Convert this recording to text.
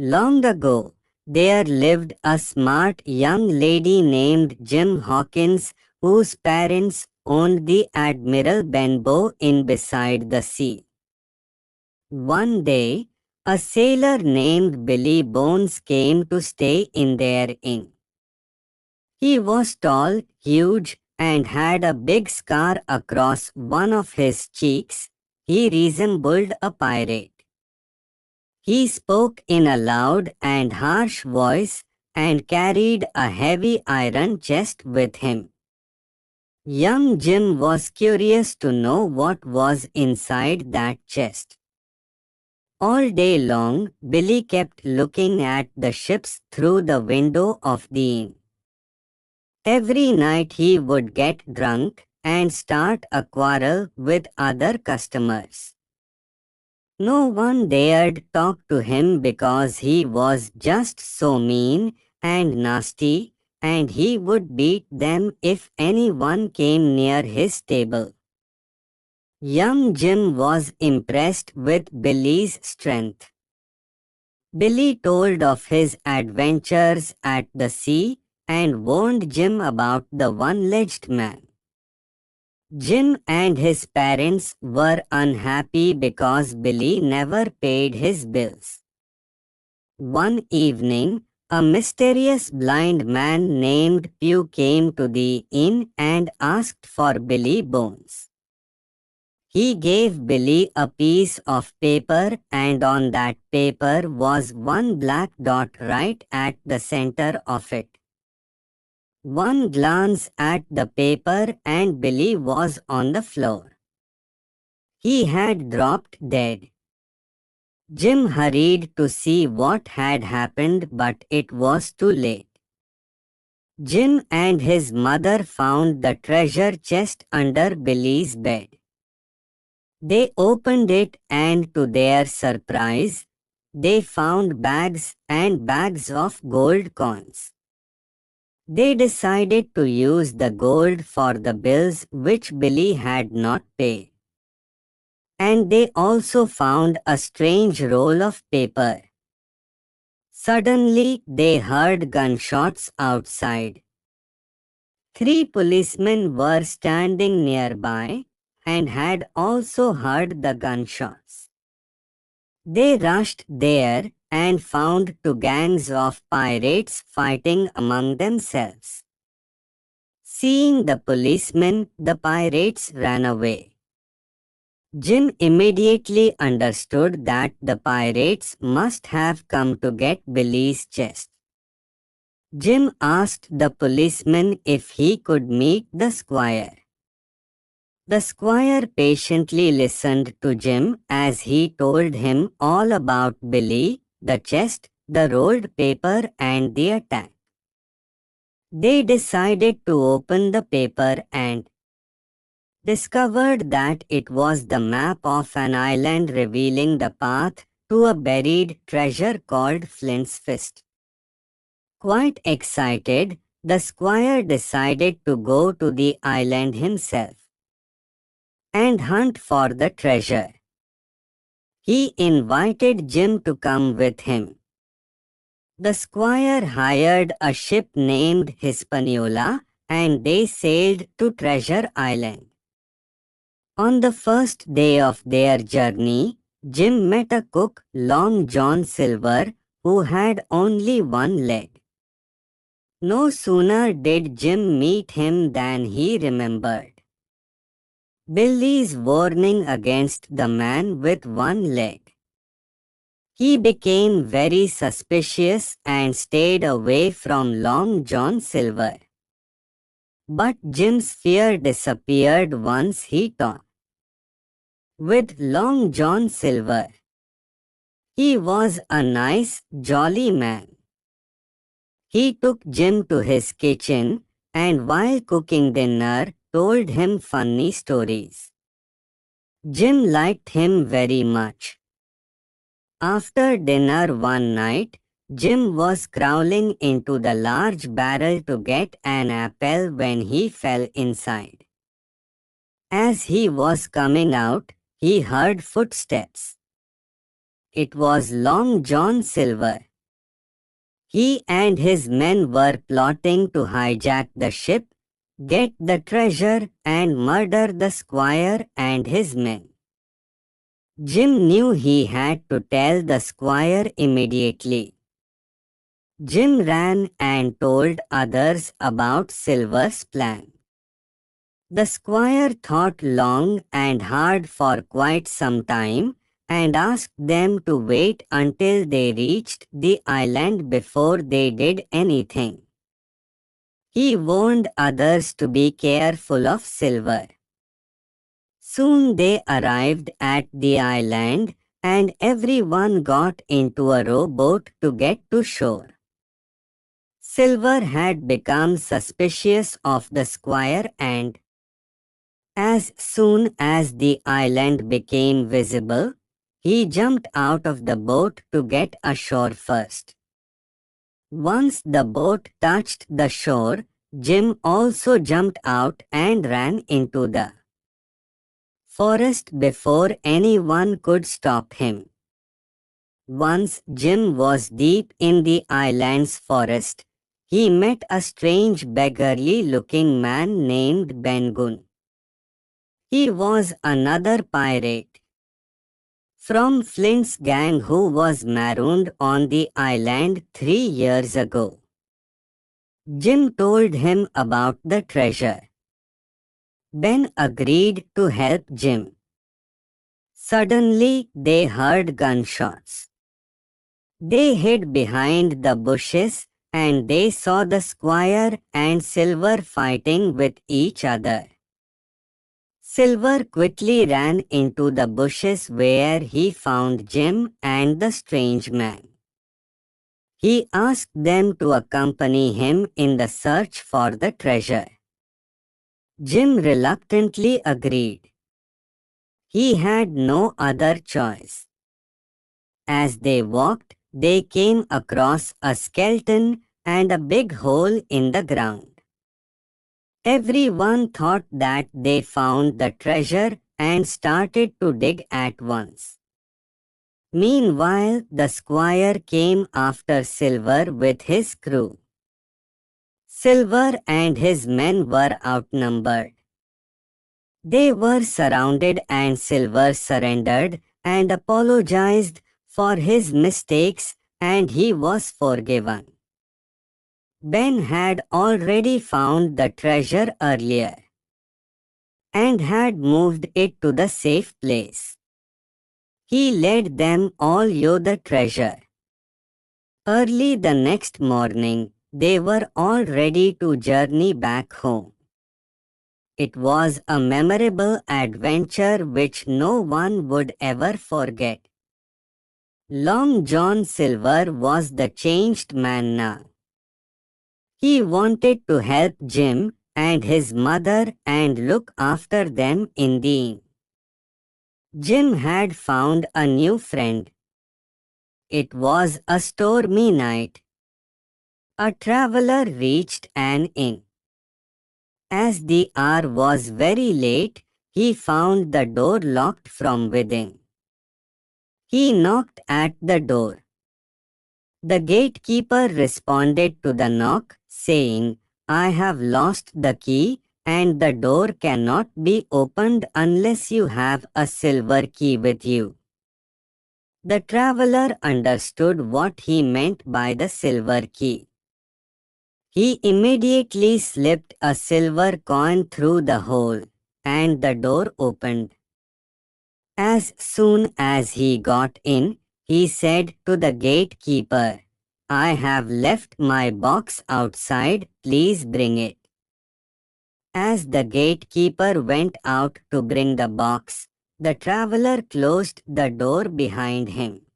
Long ago, there lived a smart young lady named Jim Hawkins, whose parents owned the Admiral Benbow Inn beside the sea. One day, a sailor named Billy Bones came to stay in their inn. He was tall, huge, and had a big scar across one of his cheeks. He resembled a pirate. He spoke in a loud and harsh voice and carried a heavy iron chest with him. Young Jim was curious to know what was inside that chest. All day long, Billy kept looking at the ships through the window of the inn. Every night he would get drunk and start a quarrel with other customers. No one dared talk to him because he was just so mean and nasty, and he would beat them if anyone came near his table. Young Jim was impressed with Billy's strength. Billy told of his adventures at the sea and warned Jim about the one-legged man. Jim and his parents were unhappy because Billy never paid his bills. One evening, a mysterious blind man named Pew came to the inn and asked for Billy Bones. He gave Billy a piece of paper, and on that paper was one black dot right at the center of it. One glance at the paper and Billy was on the floor. He had dropped dead. Jim hurried to see what had happened, but it was too late. Jim and his mother found the treasure chest under Billy's bed. They opened it, and to their surprise, they found bags and bags of gold coins. They decided to use the gold for the bills which Billy had not paid. And they also found a strange roll of paper. Suddenly, they heard gunshots outside. 3 policemen were standing nearby and had also heard the gunshots. They rushed there and found 2 gangs of pirates fighting among themselves. Seeing the policemen, the pirates ran away. Jim immediately understood that the pirates must have come to get Billy's chest. Jim asked the policeman if he could meet the squire. The squire patiently listened to Jim as he told him all about Billy, the chest, the rolled paper, and the attack. They decided to open the paper and discovered that it was the map of an island revealing the path to a buried treasure called Flint's Fist. Quite excited, the squire decided to go to the island himself and hunt for the treasure. He invited Jim to come with him. The squire hired a ship named Hispaniola, and they sailed to Treasure Island. On the first day of their journey, Jim met a cook, Long John Silver, who had only one leg. No sooner did Jim meet him than he remembered Billy's warning against the man with one leg. He became very suspicious and stayed away from Long John Silver. But Jim's fear disappeared once he talked with Long John Silver. He was a nice, jolly man. He took Jim to his kitchen and while cooking dinner, told him funny stories. Jim liked him very much. After dinner one night, Jim was crawling into the large barrel to get an apple when he fell inside. As he was coming out, he heard footsteps. It was Long John Silver. He and his men were plotting to hijack the ship, get the treasure, and murder the squire and his men. Jim knew he had to tell the squire immediately. Jim ran and told others about Silver's plan. The squire thought long and hard for quite some time and asked them to wait until they reached the island before they did anything. He warned others to be careful of Silver. Soon they arrived at the island and everyone got into a rowboat to get to shore. Silver had become suspicious of the squire and, as soon as the island became visible, he jumped out of the boat to get ashore first. Once the boat touched the shore, Jim also jumped out and ran into the forest before anyone could stop him. Once Jim was deep in the island's forest, he met a strange beggarly-looking man named Ben Gunn. He was another pirate from Flint's gang who was marooned on the island 3 years ago. Jim told him about the treasure. Ben agreed to help Jim. Suddenly, they heard gunshots. They hid behind the bushes and they saw the squire and Silver fighting with each other. Silver quickly ran into the bushes where he found Jim and the strange man. He asked them to accompany him in the search for the treasure. Jim reluctantly agreed. He had no other choice. As they walked, they came across a skeleton and a big hole in the ground. Everyone thought that they found the treasure and started to dig at once. Meanwhile, the squire came after Silver with his crew. Silver and his men were outnumbered. They were surrounded and Silver surrendered and apologized for his mistakes and he was forgiven. Ben had already found the treasure earlier and had moved it to the safe place. He let them all view the treasure. Early the next morning, they were all ready to journey back home. It was a memorable adventure which no one would ever forget. Long John Silver was the changed man now. He wanted to help Jim and his mother and look after them in the inn. Jim had found a new friend. It was a stormy night. A traveler reached an inn. As the hour was very late, he found the door locked from within. He knocked at the door. The gatekeeper responded to the knock, saying, "I have lost the key and the door cannot be opened unless you have a silver key with you." The traveler understood what he meant by the silver key. He immediately slipped a silver coin through the hole, and the door opened. As soon as he got in, he said to the gatekeeper, "I have left my box outside, please bring it." As the gatekeeper went out to bring the box, the traveler closed the door behind him.